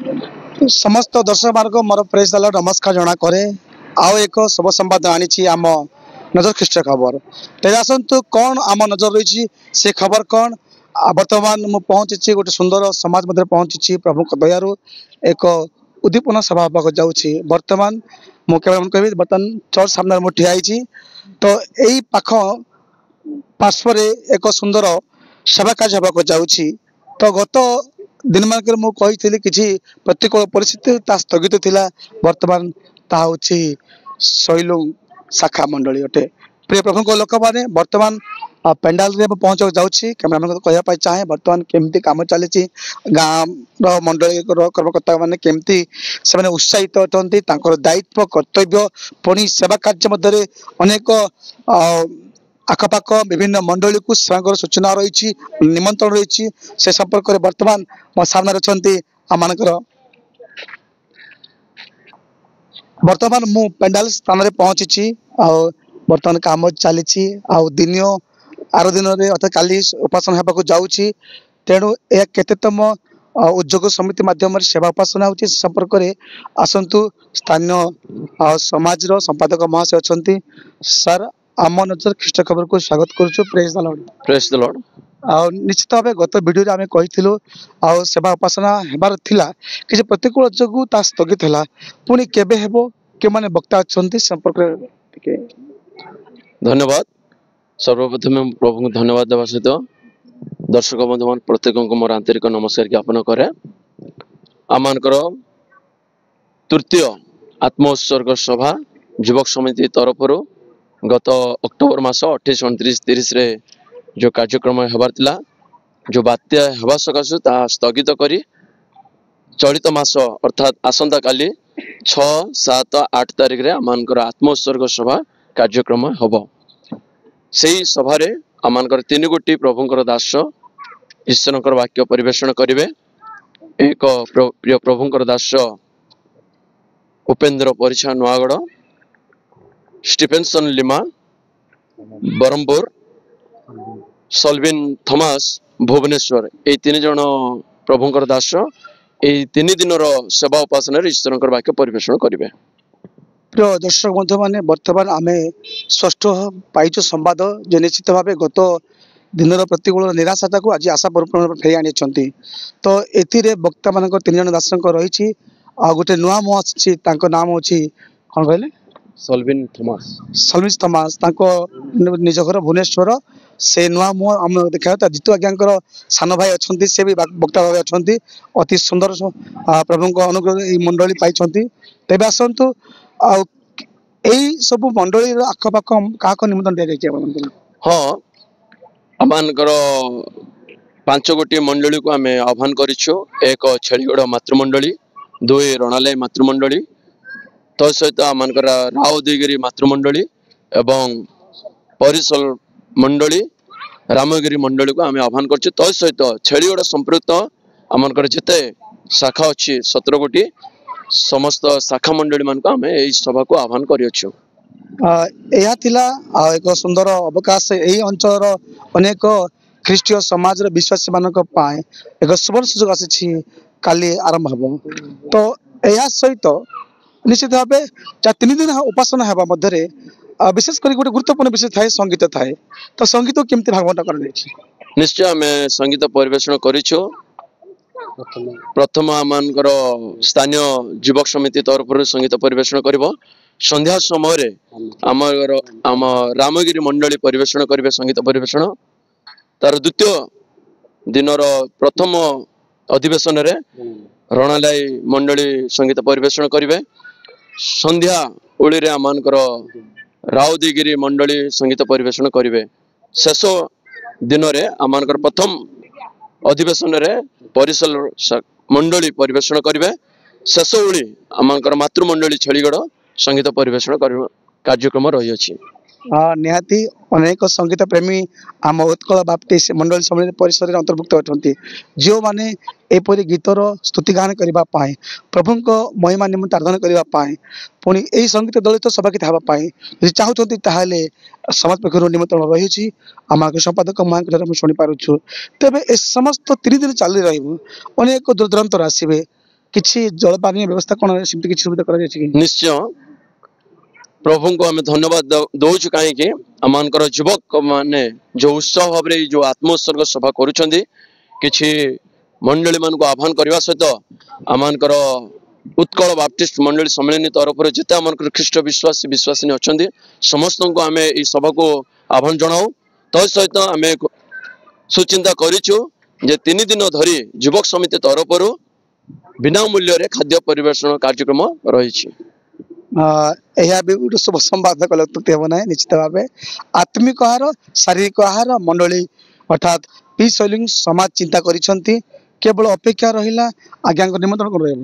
समस्त दर्शक मार्ग मोर प्रेस दल नमस्कार जना करे आउ एक शुभ संवाद आनी आम नजर ख्रीष्ट खबर तेरे आसतु कौन आम नजर रही से खबर कौन वर्तमान मु पहुंची गोटे सुंदर समाज मध्य पहुंची प्रभु दयारु एक उद्दीपन सभा होगा जाऊँगी वर्तमान मुझे कह बर्तमान चर्च सामने मुझे ठियाई तो यही पाख पार्श्व एक सुंदर सेवा कार्य होगा जाऊँगी तो गत दिन मानक मुझे किसी प्रतिकूल परिस्थिति ता स्थगित थिला वर्तमान ता हूँ शैलू शाखा मंडली अटे प्रिय प्रभु को लोक मैंने वर्तमान पेंडाल रे पहुंचा जाऊँगी कैमेरामैन को कहना चाहे वर्तमान केमती काम चली गाँव मंडली कर्मकर्ता मैंने केमती से उत्साहित अच्छा दायित्व कर्तव्य पुणी सेवा कार्य मध्य अनेक आखपाख विभिन्न मंडली को सेवा सूचना रही निमंत्रण रही से संपर्क में वर्तमान मो सामने अच्छा आम वर्तमान मु पेंडाल स्थान में पहुंची वर्तमान काम चली दिन आर दिन में अर्थात काली उपासना होगा जाऊँगी तेणु यह केतम उद्योग समिति माध्यम सेवा उपासना होती संपर्क में आसतु स्थानीय समाज संपादक महाशय अच्छा सर आम नजर ख्रीष्ट खबर को स्वागत करुचु प्रेज द लॉर्ड निश्चित भाव गत वीडियो आम कही सेवा उपासना हेबार थिला कि प्रतिकूल जोगु ता स्थगित है पुणी केबे हेबो के माने वक्ता अच्छा संपर्क धन्यवाद सर्वप्रथम प्रभु को धन्यवाद देवा सहित दर्शक बंधु मान प्रत्येक को मोर आंतरिक नमस्कार ज्ञापन करे आमर तृतीय आत्मोत्सर्ग सभा युवक समिति तरफ गत अक्टोबर मास 28, 29, 30 रे जो कार्यक्रम हेबार थिला जो बात्या हेबा सकाशु ता स्थगित करी चलित मास अर्थात आसंता काली 6, 7, 8 तारिख रे आमनकर आत्मोत्सर्ग सभा कार्यक्रम हबो से सभारे आमनकर 3 गोटी प्रभुंकर दास ईश्वरंकर वाक्य परिवेषण करिवे एक प्रिय प्रभुंकर दास उपेंद्र परिछा नुआगड़ स्टीफेनसन लिमा बरमपुर सल्विन थॉमस भुवनेश्वर ये 3 जन प्रभुंकर दास ये 3 दिन सेवा उपासना ईश्वरंकर वाक्य परिवेषण करिवे। प्रिय दर्शक बंधु मैंने वर्तमान आम षष्ठ पाइचु संवाद जो निश्चित भाव गत दिन प्रतिकूल निराशा को आज आशा परिपूर्ण फेरी आनी तो ए वक्ता मान 3 जन दास रही गोटे नुआ मुह आसी नाम हूँ कौन कहले सल्विन थॉमस निज घर भुवनेश्वर से नुआ मुह आम देखा जीतू आज्ञा सान भाई अच्छा से भी वक्ता भाव अच्छा अति सुंदर प्रभु अनुग्रह मंडली पाई तेज आसतु यही सब मंडली आखपाख क्या निमंत्रण दि जाए हाँ आमर 5 गोटी मंडली को आम आह्वान करिछु एक छेलीगढ़ मातृमंडली 2 रणालय मातृमंडली तो सहित आमर राउदगिरी मातृमंडली एवं परिसल मंडली रामगिरी मंडली को आम आह्वान कर तो सहित छेलीगढ़ संपृक्त आमर जिते शाखा अच्छी 17 गोटी समस्त शाखा मंडली मान आम यही सभा को आह्वान करियछु। एक सुंदर अवकाश यही अंचल अनेक ख्रीष्टीय समाज विश्वासी मान एक सुवर्ण सुजोग आसी काली आरंभ हम तो यह सहित निश्चित भाव 3 दिन उपासना हेबा मध्य विशेष कर गोटे गुरुत्वपूर्ण विषय थाए संगीत थाए तो संगीत केमती भागवंट कर निश्चय आम संगीत परिवेषण करिछु प्रथम आमर स्थानीय युवक समिति तरफ संगीत परिवेषण करिवो संध्या समय आम रामगिरी मंडली परिवेषण करिवे संगीत परिवेषण तार द्वितीय दिन प्रथम अधिवेशन रे रणालय मंडली संगीत परिवेषण करिवे संध्या ओली रे आमनकर राउदगिरी मंडली संगीत परिवेषण करिवे शेष दिन रे आमनकर प्रथम अधिवेशन रे परिसल मंडली परिवेषण करिवे शेष ओली आमनकर मातृमंडली छेलीगढ़ संगीत परिवेषण कार्यक्रम रही अछि। निहाती अनेक संगीत प्रेमी आम उत्कल बाप्टिस्ट मंडल समिति परिसर अंतर्भुक्त अटंती जो माने एपरी गीतर स्तुतिगान करने प्रभु महिमा निमंत आराधना करने पुणी यही संगीत दलित सभाकित हाँपाई चाहते ताहले समाज पक्ष निमंत्रण रही आम संपादक महां शुणी पार्छु तेज ए समस्त 3 दिन चली रही अनेक दूरदूरांतर आसवे କିଛି ଜଳ ପାନୀୟ ବ୍ୟବସ୍ଥା କ'ଣ ସେମିତି କିଛି ସୁବିଧା କରାଯାଇଛି କି? ନିଶ୍ଚୟ ପ୍ରଭୁଙ୍କୁ ଆମେ ଧନ୍ୟବାଦ ଦଉଛୁ କାହିଁକି ଆମମାନଙ୍କର ଯୁବକ ମାନେ ଯୋଉ ଉତ୍ସାହ ଭାବରେ ଯୋଉ ଆତ୍ମ ଉତ୍ସର୍ଗ ସଭା କରୁଛନ୍ତି କିଛି ମଣ୍ଡଳୀ ମାନଙ୍କୁ ଆହ୍ୱାନ କରିବା ସହିତ ଆମମାନଙ୍କର ଉତ୍କଳ ବାପ୍ଟିଷ୍ଟ ମଣ୍ଡଳୀ ସମ୍ମିଳନୀ ତରଫରୁ ଯେତେ ଆମମାନଙ୍କର ଖ୍ରୀଷ୍ଟ ବିଶ୍ୱାସୀ ବିଶ୍ୱାସିନୀ ଅଛନ୍ତି ସମସ୍ତଙ୍କୁ ଆମେ ଏହି ସଭାକୁ ଆହ୍ୱାନ ଜଣାଉ ତ ସହିତ ଆମେ ସୁଚିନ୍ତା କରିଛୁ ଯେ 3 ଦିନ ଧରି ଯୁବକ ସମିତି ତରଫରୁ ବିନା ମୂଲ୍ୟରେ ଖାଦ୍ୟ ପରିବେଷଣ କାର୍ଯ୍ୟକ୍ରମ ରହିଛି। ଏହା ବି ଗୋଟେ ଶୁଭ ସମ୍ବାଦ କଲେ ଅତ୍ୟୁକ୍ତି ହେବ ନାହିଁ। ନିଶ୍ଚିତ ଭାବେ ଆତ୍ମିକ ଆହାର ଶାରୀରିକ ଆହାର ମଣ୍ଡଳୀ ଅର୍ଥାତ୍ ପି ଶୈଳୀ ସମାଜ ଚିନ୍ତା କରିଛନ୍ତି। କେବଳ ଅପେକ୍ଷା ରହିଲା ଆଜ୍ଞାଙ୍କ ନିମନ୍ତ୍ରଣ କ'ଣ ରହିବ?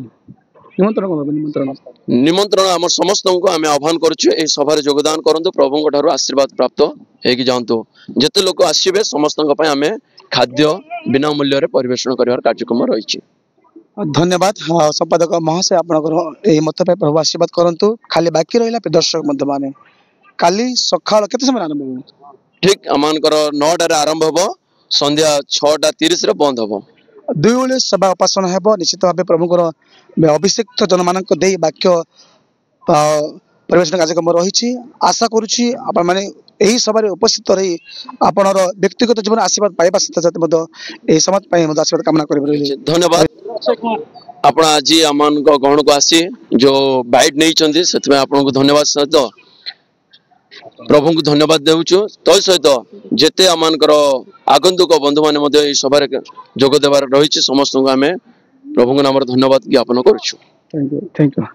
ନିମନ୍ତ୍ରଣ ଆମ ସମସ୍ତଙ୍କୁ ଆମେ ଆହ୍ୱାନ କରୁଛୁ ଏହି ସଭାରେ ଯୋଗଦାନ କରନ୍ତୁ ପ୍ରଭୁଙ୍କ ଠାରୁ ଆଶୀର୍ବାଦ ପ୍ରାପ୍ତ ହେଇକି ଯାଆନ୍ତୁ। ଯେତେ ଲୋକ ଆସିବେ ସମସ୍ତଙ୍କ ପାଇଁ ଆମେ ଖାଦ୍ୟ ବିନା ମୂଲ୍ୟରେ ପରିବେଷଣ କରିବାର କାର୍ଯ୍ୟକ୍ରମ ରହିଛି। ଧନ୍ୟବାଦ ସମ୍ପାଦକ ମହାଶୟ ଆପଣଙ୍କର ଏହି ମତ ପାଇଁ ପ୍ରଭୁ ଆଶୀର୍ବାଦ କରନ୍ତୁ। ଖାଲି ବାକି ରହିଲା ଦର୍ଶକ ବନ୍ଧୁମାନେ କାଲି ସକାଳ କେତେ ସମୟ ଆରମ୍ଭ ହେବ? ଠିକ ଆମମାନଙ୍କର 9ଟାରେ ଆରମ୍ଭ ହେବ ସନ୍ଧ୍ୟା 6:30ରେ ବନ୍ଦ ହେବ। 2 ଓଳି ସେବା ଉପାସନା ହେବ। ନିଶ୍ଚିତ ଭାବେ ପ୍ରଭୁଙ୍କର ଅଭିଷିକ୍ତ ଜନମାନଙ୍କୁ ଦେଇ ବାକ୍ୟ ପରିବେଷଣ କାର୍ଯ୍ୟକ୍ରମ ରହିଛି। ଆଶା କରୁଛି ଆପଣମାନେ ଏହି ସଭାରେ ଉପସ୍ଥିତ ରହି ଆପଣର ବ୍ୟକ୍ତିଗତ ଜୀବନ ଆଶୀର୍ବାଦ ପାଇବା ସହିତ ମଧ୍ୟ ଏହି ସମାଜ ପାଇଁ ମଧ୍ୟ ଆଶୀର୍ବାଦ କାମନା କରିପାରିବେ। ଧନ୍ୟବାଦ। ଆପଣ ଆଜି ଆମମାନଙ୍କ ଗହଣକୁ ଆସି ଯୋଉ ବାଇଟ୍ ନେଇଛନ୍ତି ସେଥିପାଇଁ ଆପଣଙ୍କୁ ଧନ୍ୟବାଦ ସହିତ ପ୍ରଭୁଙ୍କୁ ଧନ୍ୟବାଦ ଦେଉଛୁ। ତ ସହିତ ଯେତେ ଆମମାନଙ୍କର ଆଗନ୍ତୁକ ବନ୍ଧୁମାନେ ମଧ୍ୟ ଏହି ସଭାରେ ଯୋଗ ଦେବାର ରହିଛି ସମସ୍ତଙ୍କୁ ଆମେ ପ୍ରଭୁଙ୍କ ନାମରେ ଧନ୍ୟବାଦ ଜ୍ଞାପନ କରୁଛୁ। Thank you.